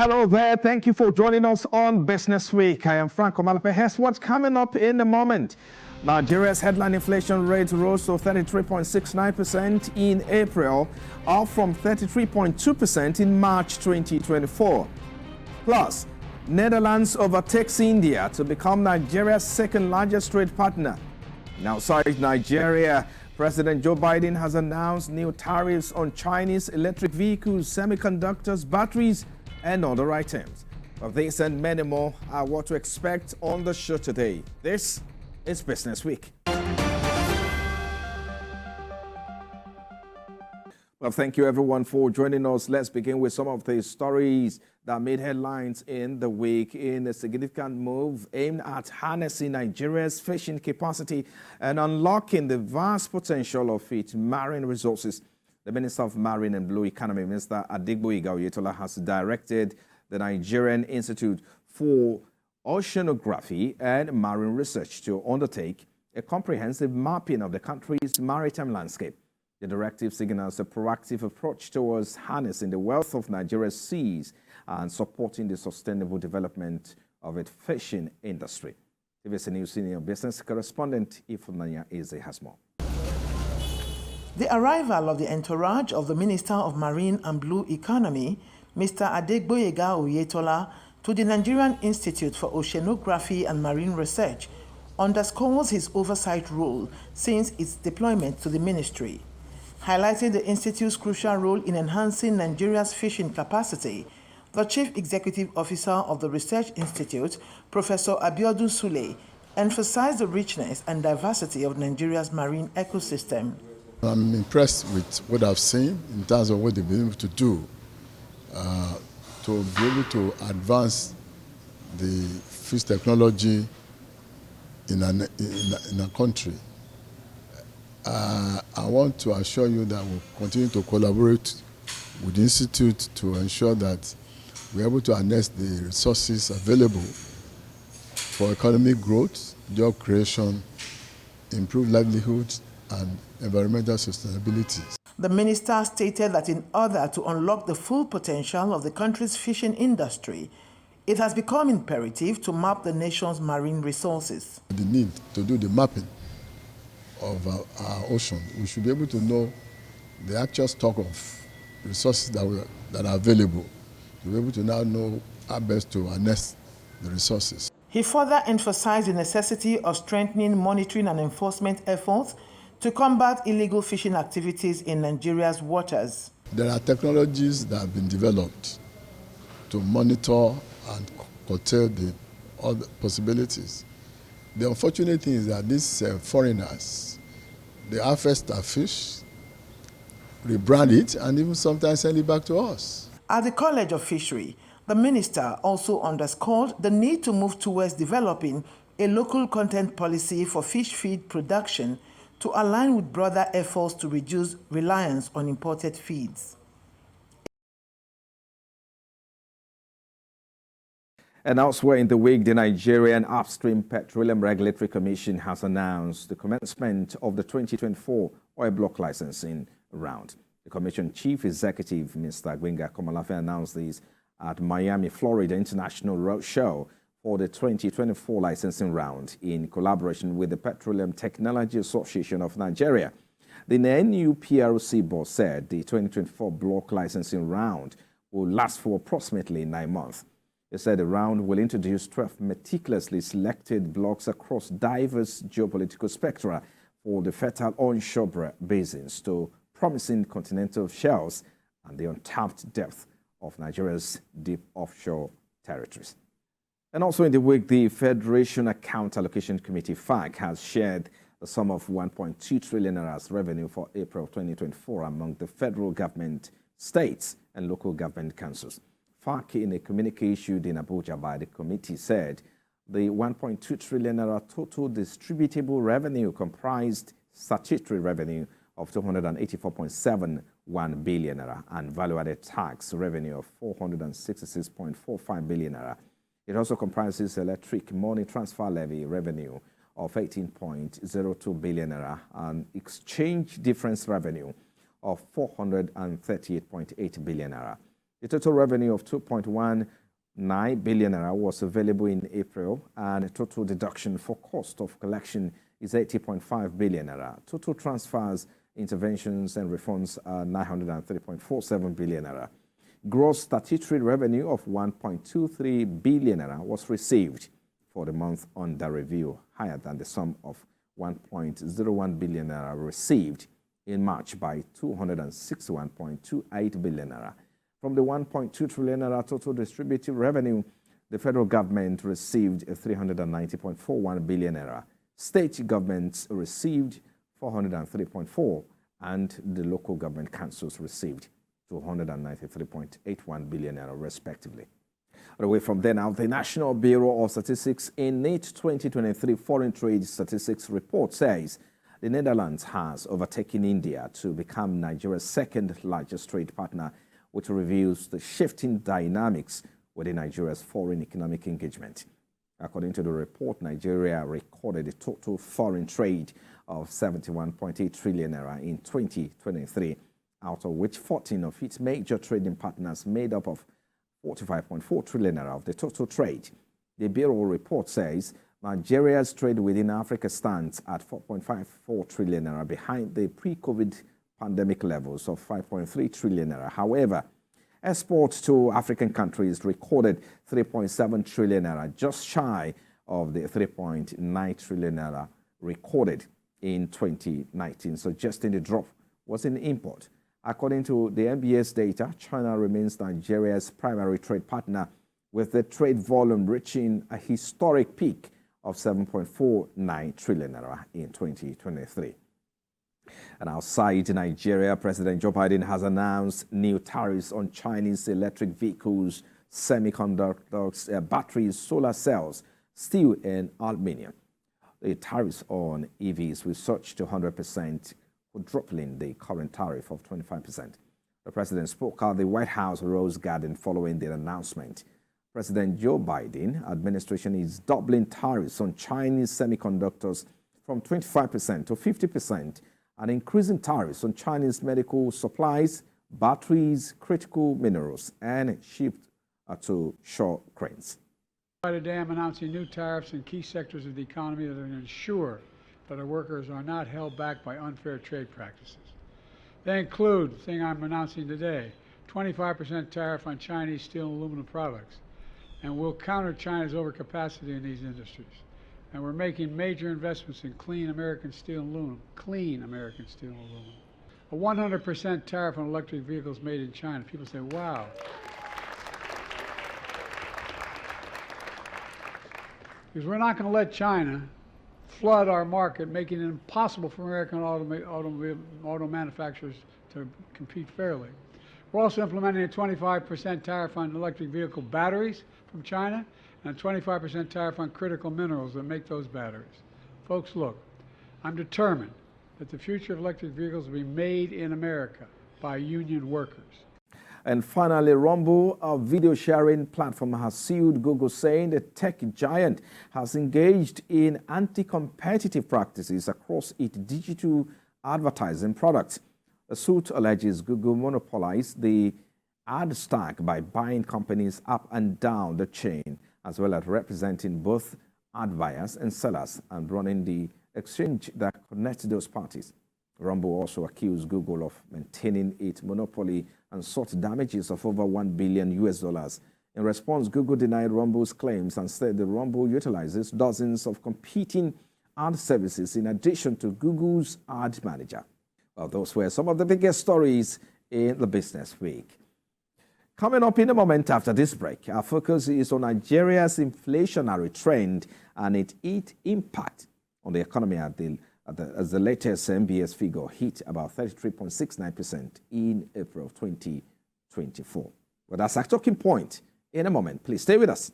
Hello there. Thank you for joining us on Business Week. I am Franco Malape. Here's what's coming up in a moment. Nigeria's headline inflation rate rose to 33.69% in April, up from 33.2% in March 2024. Plus, Netherlands overtakes India to become Nigeria's second largest trade partner. And outside Nigeria, President Joe Biden has announced new tariffs on Chinese electric vehicles, semiconductors, batteries, and other items. Of this and many more are what to expect on the show today. This is Business Week. Well, thank you everyone for joining us. Let's begin with some of the stories that made headlines in the week. In a significant move aimed at harnessing Nigeria's fishing capacity and unlocking the vast potential of its marine resources, the Minister of Marine and Blue Economy, Mr. Adegboyega Oyetola, has directed the Nigerian Institute for Oceanography and Marine Research to undertake a comprehensive mapping of the country's maritime landscape. The directive signals a proactive approach towards harnessing the wealth of Nigeria's seas and supporting the sustainable development of its fishing industry. TVC News Senior Business Correspondent Ifeanyi Eze has more. The arrival of the entourage of the Minister of Marine and Blue Economy, Mr. Adegboyega Oyetola, to the Nigerian Institute for Oceanography and Marine Research underscores his oversight role since its deployment to the ministry. Highlighting the Institute's crucial role in enhancing Nigeria's fishing capacity, the Chief Executive Officer of the Research Institute, Professor Abiodun Sule, emphasized the richness and diversity of Nigeria's marine ecosystem. I'm impressed with what I've seen in terms of what they've been able to do to be able to advance the fish technology in a country. I want to assure you that we'll continue to collaborate with the Institute to ensure that we're able to harness the resources available for economic growth, job creation, improved livelihoods, and environmental sustainability. The minister stated that in order to unlock the full potential of the country's fishing industry, it has become imperative to map the nation's marine resources. The need to do the mapping of our ocean, we should be able to know the actual stock of resources that are available, to be able to now know how best to harness the resources. He further emphasized the necessity of strengthening monitoring and enforcement efforts to combat illegal fishing activities in Nigeria's waters. There are technologies that have been developed to monitor and curtail all the possibilities. The unfortunate thing is that these foreigners, they harvest our fish, rebrand it, and even sometimes send it back to us. At the College of Fishery, the minister also underscored the need to move towards developing a local content policy for fish feed production to align with broader efforts to reduce reliance on imported feeds. And elsewhere in the week, the Nigerian Upstream Petroleum Regulatory Commission has announced the commencement of the 2024 oil block licensing round. The Commission Chief Executive, Mr. Gbenga Komolafe, announced this at Miami, Florida International Roadshow for the 2024 licensing round in collaboration with the Petroleum Technology Association of Nigeria. The NUPRC board said the 2024 block licensing round will last for approximately 9 months. They said the round will introduce 12 meticulously selected blocks across diverse geopolitical spectra for the fertile onshore basins to promising continental shelves and the untapped depth of Nigeria's deep offshore territories. And also in the week, the Federation Account Allocation Committee, FAC, has shared the sum of 1.2 trillion naira revenue for April 2024 among the federal government, states, and local government councils. FAC, in a communique issued in Abuja by the committee, said the 1.2 trillion naira total distributable revenue comprised statutory revenue of 284.71 billion naira and value-added tax revenue of 466.45 billion naira. It also comprises electric money transfer levy revenue of 18.02 billion naira and exchange difference revenue of 438.8 billion naira. The total revenue of 2.19 billion naira was available in April, and the total deduction for cost of collection is 80.5 billion naira. Total transfers, interventions, and refunds are 903.47 billion naira. Gross statutory revenue of 1.23 billion naira was received for the month under review, higher than the sum of 1.01 billion naira received in March by 261.28 billion naira. From the 1.2 trillion naira total distributive revenue, the federal government received 390.41 billion naira. State governments received 403.4, and the local government councils received 293.81 billion naira respectively. Away from there now, the National Bureau of Statistics in its 2023 Foreign Trade Statistics report says the Netherlands has overtaken India to become Nigeria's second largest trade partner, which reveals the shifting dynamics within Nigeria's foreign economic engagement. According to the report, Nigeria recorded a total foreign trade of 71.8 trillion naira in 2023, out of which 14 of its major trading partners made up of 45.4 trillion naira of the total trade. The Bureau report says Nigeria's trade within Africa stands at 4.54 trillion naira, behind the pre-COVID pandemic levels of 5.3 trillion naira. However, exports to African countries recorded 3.7 trillion naira, just shy of the 3.9 trillion naira recorded in 2019, suggesting the drop was in import. According to the NBS data, China remains Nigeria's primary trade partner, with the trade volume reaching a historic peak of 7.49 trillion naira in 2023. And outside Nigeria, President Joe Biden has announced new tariffs on Chinese electric vehicles, semiconductors, batteries, solar cells, steel, and aluminum. The tariffs on EVs will surge to 100%, quadrupling the current tariff of 25%. The president spoke at the White House Rose Garden following the announcement. President Joe Biden administration is doubling tariffs on Chinese semiconductors from 25% to 50%, and increasing tariffs on Chinese medical supplies, batteries, critical minerals, and shipped to shore cranes. Today I'm announcing new tariffs in key sectors of the economy that are going to ensure that our workers are not held back by unfair trade practices. They include, the thing I'm announcing today, 25% tariff on Chinese steel and aluminum products, and we'll counter China's overcapacity in these industries. And we're making major investments in clean American steel and aluminum, A 100% tariff on electric vehicles made in China. People say, wow. Because we're not going to let China flood our market, making it impossible for American auto manufacturers to compete fairly. We're also implementing a 25% tariff on electric vehicle batteries from China, and a 25% tariff on critical minerals that make those batteries. Folks, look, I'm determined that the future of electric vehicles will be made in America by union workers. And finally, Rumble, a video sharing platform, has sued Google, saying the tech giant has engaged in anti-competitive practices across its digital advertising products. The suit alleges Google monopolized the ad stack by buying companies up and down the chain, as well as representing both ad buyers and sellers and running the exchange that connects those parties. Rumble also accused Google of maintaining its monopoly and sought damages of over $1 billion. In response, Google denied Rumble's claims and said that Rumble utilizes dozens of competing ad services in addition to Google's ad manager. Well, those were some of the biggest stories in the business week. Coming up in a moment after this break, our focus is on Nigeria's inflationary trend and its impact on the economy as the latest MBS figure hit about 33.69% in April of 2024. Well, that's our talking point in a moment. Please stay with us.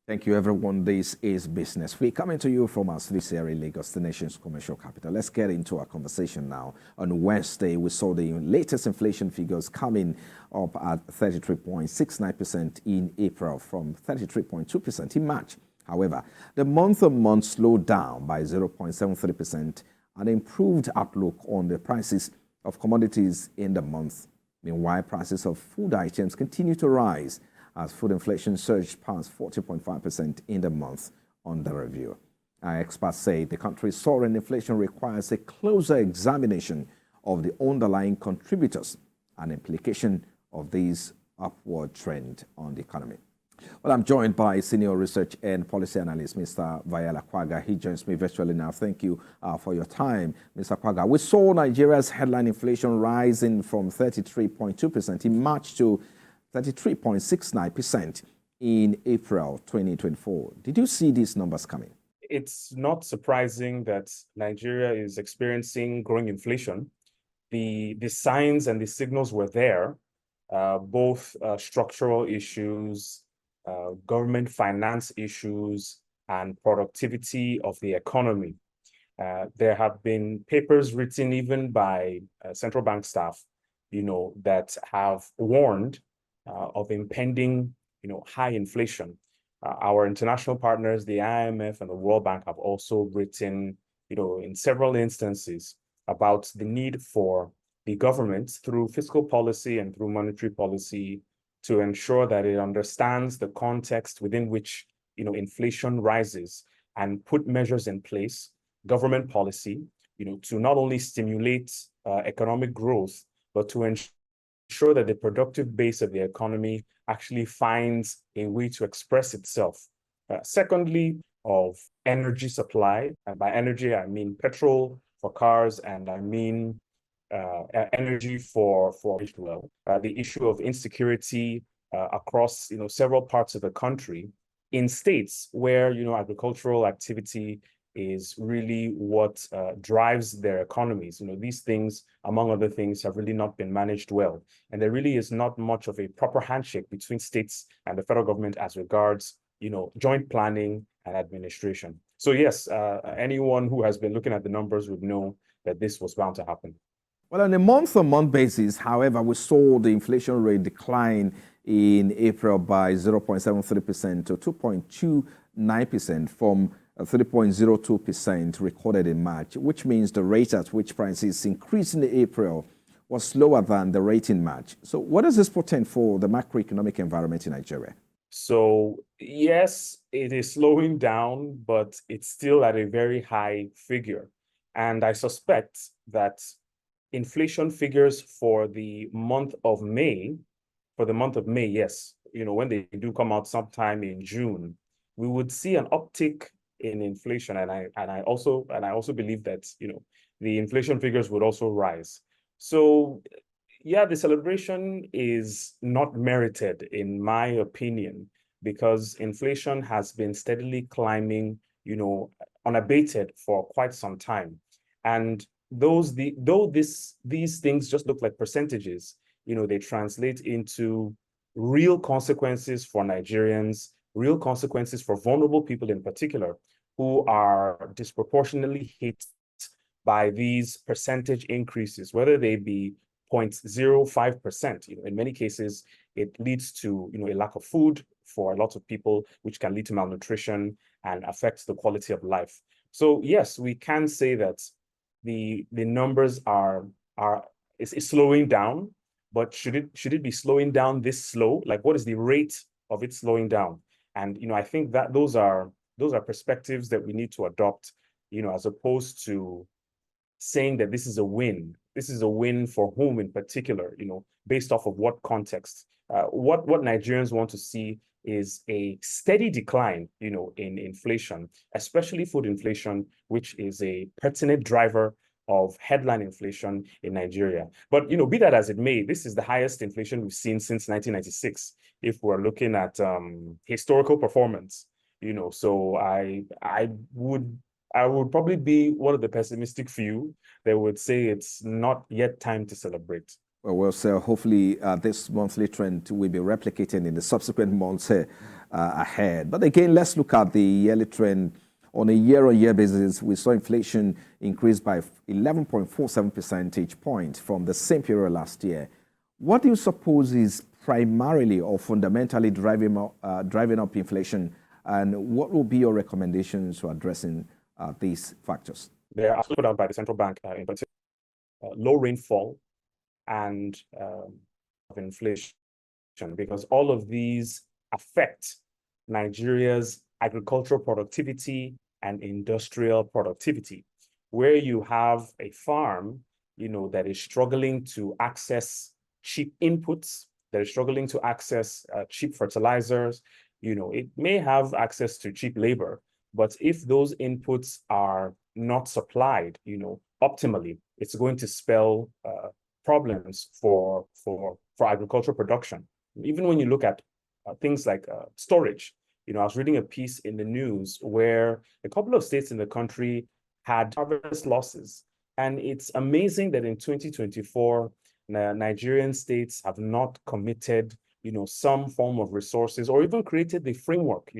Thank you, everyone. This is Business Week, coming to you from our TVC Lagos, the nation's commercial capital. Let's get into our conversation now. On Wednesday, we saw the latest inflation figures coming up at 33.69% in April from 33.2% in March. However, the month-on-month slowed down by 0.73%, and improved outlook on the prices of commodities in the month. Meanwhile, prices of food items continue to rise as food inflation surged past 40.5% in the month under review. Experts say the country's soaring inflation requires a closer examination of the underlying contributors and implication of this upward trend on the economy. Well, I'm joined by Senior Research and Policy Analyst, Mr. Vayala Kwaga. He joins me virtually now. Thank you for your time, Mr. Kwaga. We saw Nigeria's headline inflation rising from 33.2% in March to 33.69% in April 2024. Did you see these numbers coming? It's not surprising that Nigeria is experiencing growing inflation. The signs and the signals were there, both structural issues, government finance issues, and productivity of the economy. There have been papers written even by central bank staff, that have warned of impending, high inflation. Our international partners, the IMF and the World Bank, have also written, in several instances about the need for the government through fiscal policy and through monetary policy to ensure that it understands the context within which, inflation rises and put measures in place, government policy, to not only stimulate economic growth, but to ensure that the productive base of the economy actually finds a way to express itself. Secondly, of energy supply, and by energy, I mean petrol for cars, and I mean energy for well. The issue of insecurity across, several parts of the country in states where, agricultural activity is really what drives their economies. These things, among other things, have really not been managed well. And there really is not much of a proper handshake between states and the federal government as regards, joint planning and administration. So yes, anyone who has been looking at the numbers would know that this was bound to happen. Well, on a month-on-month basis, however, we saw the inflation rate decline in April by 0.73% to 2.29% from 3.02% recorded in March, which means the rate at which prices increased in April was lower than the rate in March. So what does this portend for the macroeconomic environment in Nigeria? So yes, it is slowing down, but it's still at a very high figure. And I suspect that inflation figures for the month of May, yes, when they do come out sometime in June, we would see an uptick in inflation, and I also believe that the inflation figures would also rise. So yeah, the celebration is not merited in my opinion, because inflation has been steadily climbing, unabated for quite some time. And though these things just look like percentages, they translate into real consequences for Nigerians, real consequences for vulnerable people in particular, who are disproportionately hit by these percentage increases, whether they be 0.05%. In many cases, it leads to a lack of food for a lot of people, which can lead to malnutrition and affect the quality of life. So yes, we can say that the numbers are slowing down, but should it be slowing down this slow? Like, what is the rate of it slowing down? And I think that those are perspectives that we need to adopt, as opposed to saying that this is a win. This is a win for whom in particular, based off of what context. What Nigerians want to see is a steady decline, in inflation, especially food inflation, which is a pertinent driver of headline inflation in Nigeria. But, be that as it may, this is the highest inflation we've seen since 1996, if we're looking at historical performance, so I would probably be one of the pessimistic few that would say it's not yet time to celebrate. Well, sir, hopefully this monthly trend will be replicated in the subsequent months ahead. But again, let's look at the yearly trend. On a year-on-year basis, we saw inflation increase by 11.47 percentage points from the same period last year. What do you suppose is primarily or fundamentally driving up inflation, and what will be your recommendations for addressing these factors? They are put out by the central bank in particular. low rainfall and of inflation, because all of these affect Nigeria's agricultural productivity and industrial productivity. Where you have a farm, that is struggling to access cheap inputs, that is struggling to access cheap fertilizers, it may have access to cheap labor, but if those inputs are not supplied, optimally, it's going to spell problems for agricultural production. Even when you look at things like storage, I was reading a piece in the news where a couple of states in the country had harvest losses. And it's amazing that in 2024, Nigerian states have not committed, some form of resources or even created the framework,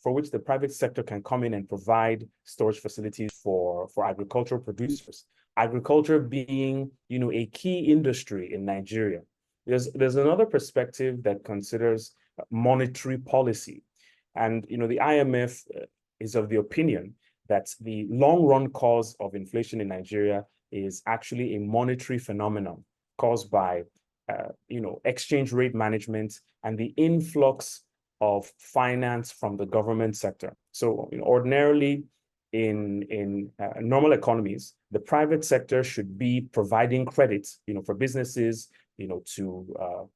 for which the private sector can come in and provide storage facilities for agricultural producers. Agriculture being, a key industry in Nigeria. There's another perspective that considers monetary policy. And, the IMF is of the opinion that the long-run cause of inflation in Nigeria is actually a monetary phenomenon caused by, exchange rate management and the influx of finance from the government sector. So, ordinarily, in normal economies, the private sector should be providing credit, for businesses, to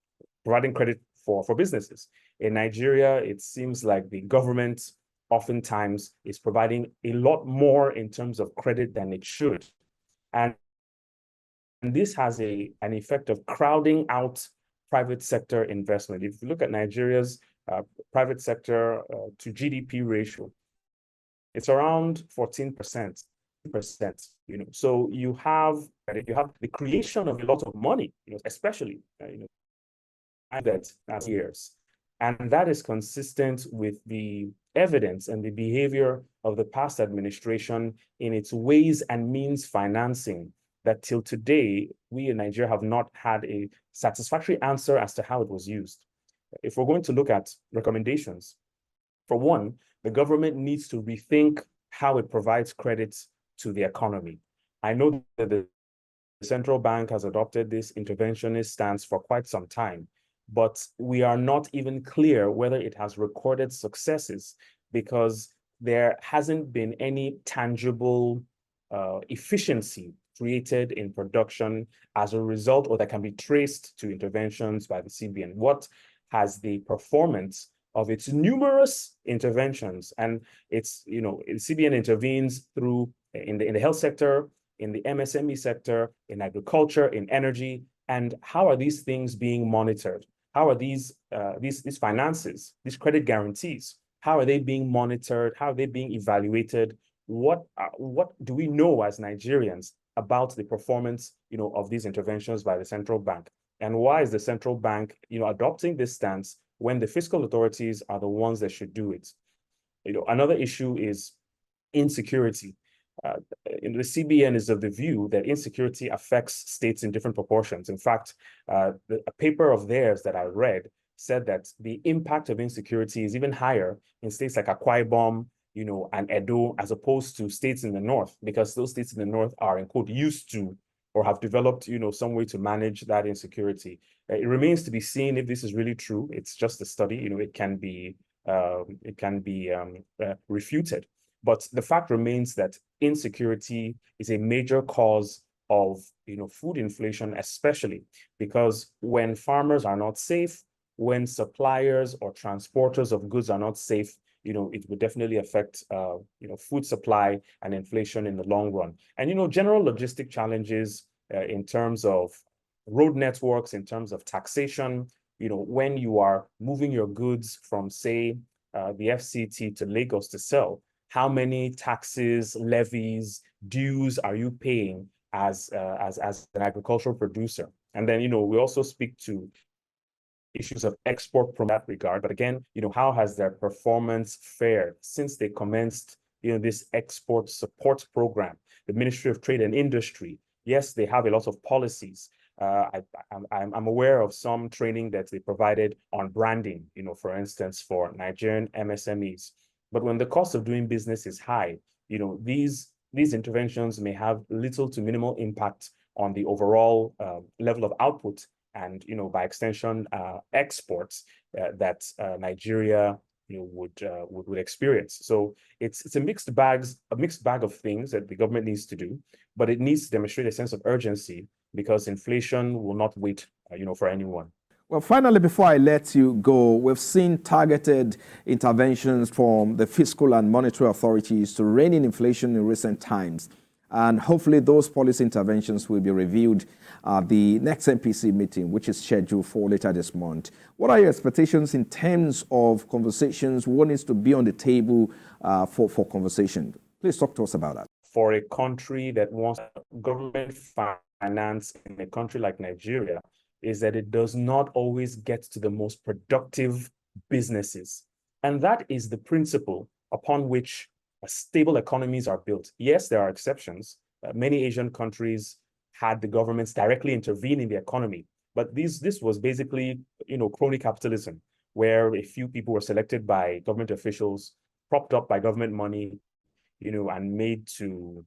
providing credit for businesses. In Nigeria, it seems like the government oftentimes is providing a lot more in terms of credit than it should. And this has an effect of crowding out private sector investment. If you look at Nigeria's private sector to GDP ratio, it's around 14%. So you have the creation of a lot of money, especially that years. And that is consistent with the evidence and the behavior of the past administration in its ways and means financing that till today, we in Nigeria have not had a satisfactory answer as to how it was used. If we're going to look at recommendations, for one, the government needs to rethink how it provides credit to the economy. I know that the central bank has adopted this interventionist stance for quite some time, but we are not even clear whether it has recorded successes because there hasn't been any tangible efficiency created in production as a result, or that can be traced to interventions by the CBN. What has the performance of its numerous interventions, and it's, CBN intervenes through in the health sector, in the MSME sector, in agriculture, in energy, and how are these things being monitored? How are these finances, these credit guarantees, how are they being monitored? How are they being evaluated? What do we know as Nigerians about the performance, of these interventions by the central bank? And why is the central bank, adopting this stance when the fiscal authorities are the ones that should do it? Another issue is insecurity. The CBN is of the view that insecurity affects states in different proportions. In fact, a paper of theirs that I read said that the impact of insecurity is even higher in states like Akwa Ibom, and Edo, as opposed to states in the north, because those states in the north are, in quote, used to or have developed, some way to manage that insecurity. It remains to be seen if this is really true. It's just a study. It can be refuted. But the fact remains that insecurity is a major cause of, food inflation, especially because when farmers are not safe, when suppliers or transporters of goods are not safe, it would definitely affect, food supply and inflation in the long run. And, general logistic challenges in terms of road networks, in terms of taxation, when you are moving your goods from, say, the FCT to Lagos to sell, how many taxes, levies, dues are you paying as an agricultural producer? And then, we also speak to issues of export from that regard. But again, how has their performance fared since they commenced, this export support program? The Ministry of Trade and Industry, yes, they have a lot of policies. I'm aware of some training that they provided on branding, for instance, for Nigerian MSMEs. But when the cost of doing business is high, these interventions may have little to minimal impact on the overall level of output and, by extension, exports that Nigeria would experience. So it's a mixed bag of things that the government needs to do, but it needs to demonstrate a sense of urgency because inflation will not wait, for anyone. Well, finally, before I let you go, we've seen targeted interventions from the fiscal and monetary authorities to rein in inflation in recent times. And hopefully those policy interventions will be reviewed at the next MPC meeting, which is scheduled for later this month. What are your expectations in terms of conversations? What needs to be on the table for conversation? Please talk to us about that. For a country that wants government finance in a country like Nigeria, is that it does not always get to the most productive businesses. And that is the principle upon which stable economies are built. Yes, there are exceptions. Many Asian countries had the governments directly intervene in the economy. But this was basically, crony capitalism, where a few people were selected by government officials, propped up by government money, and made to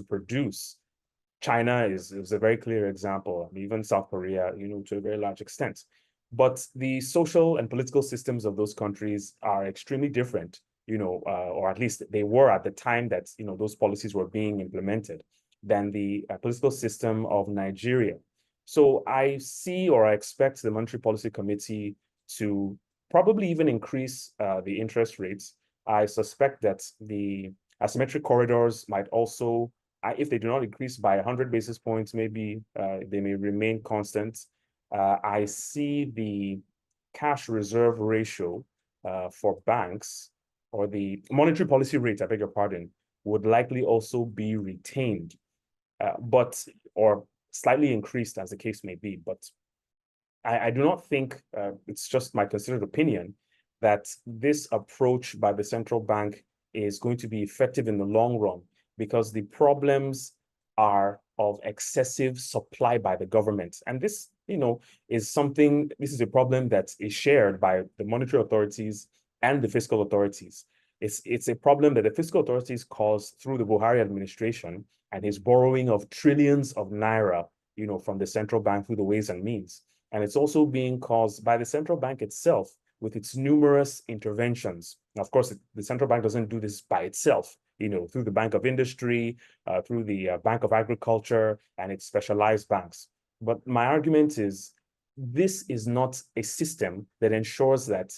produce. China is a very clear example, even South Korea, to a very large extent. But the social and political systems of those countries are extremely different, or at least they were at the time that, those policies were being implemented, than the political system of Nigeria. So I see, or I expect the Monetary Policy Committee to probably even increase the interest rates. I suspect that the asymmetric corridors might also, if they do not increase by 100 basis points, maybe they may remain constant. I see the cash reserve ratio for banks, or the monetary policy rate, I beg your pardon, would likely also be retained, or slightly increased as the case may be. But I do not think, it's just my considered opinion, that this approach by the central bank is going to be effective in the long run, because the problems are of excessive supply by the government. And this, this is a problem that is shared by the monetary authorities and the fiscal authorities. It's a problem that the fiscal authorities caused through the Buhari administration and his borrowing of trillions of naira, from the central bank through the ways and means. And it's also being caused by the central bank itself with its numerous interventions. Now, of course, the central bank doesn't do this by itself, through the Bank of Industry, through the Bank of Agriculture, and its specialized banks. But my argument is, this is not a system that ensures that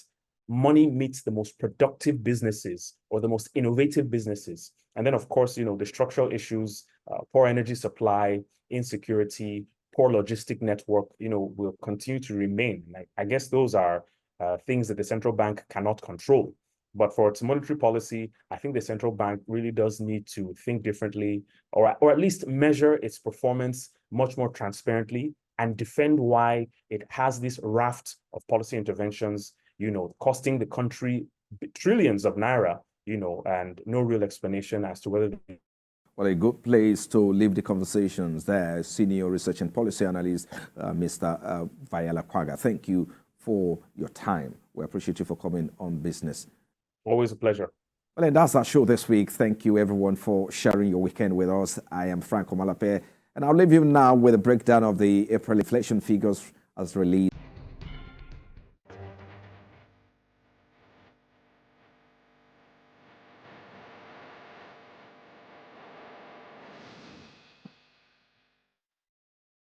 money meets the most productive businesses or the most innovative businesses. And then, of course, the structural issues, poor energy supply, insecurity, poor logistic network, will continue to remain. I guess those are things that the central bank cannot control. But for its monetary policy, I think the central bank really does need to think differently, or at least measure its performance much more transparently and defend why it has this raft of policy interventions, costing the country trillions of naira, and no real explanation as to whether. Well, a good place to leave the conversations there. Senior Research and Policy Analyst, Mr. Vayala Kwaga. Thank you for your time. We appreciate you for coming on Business. Always a pleasure. Well, and that's our show this week. Thank you, everyone, for sharing your weekend with us. I am Frank Omalape, and I'll leave you now with a breakdown of the April inflation figures as released.